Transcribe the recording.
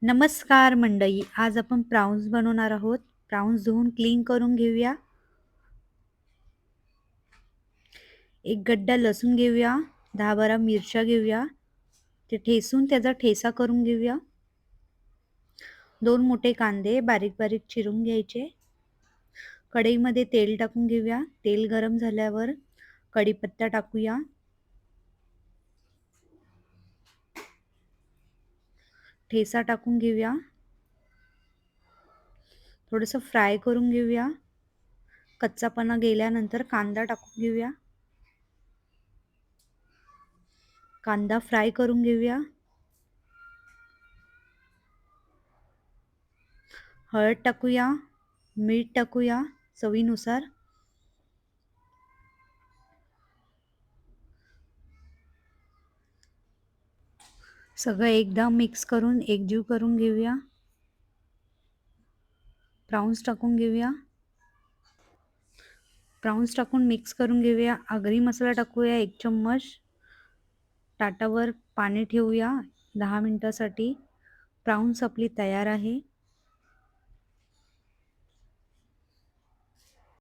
नमस्कार मंडळी. आज आपण प्राउन्स बनवणार आहोत. प्राउन्स धुवून क्लीन करून घेऊया. एक गड्डा लसूण घेऊया. 10-12 मिरच्या घेऊया. ते ठेसून त्याचा ठेसा करून घेऊया. 2 मोठे कांदे बारीक बारीक चिरून घ्यायचे. कढईमध्ये तेल टाकून घेऊया. तेल गरम झाल्यावर कढीपत्ता टाकूया. ठेसा टाकून घेऊया. थोडंसं फ्राय करून घेऊया. कच्चापणा गेल्यानंतर कांदा टाकून घेऊया. कांदा फ्राय करून घेऊया. हळद टाकूया. मीठ टाकूया चवीनुसार. सगळं एकदा मिक्स करून एकजीव करून घेऊया. प्राउन्स टाकून घेऊया. प्राउन्स टाकून मिक्स करून घेऊया. आगरी मसाला टाकूया 1 चम्मच. ताटावर पाणी ठेवूया 10 मिनिटासाठी. प्राउन्स आपली तयार आहे.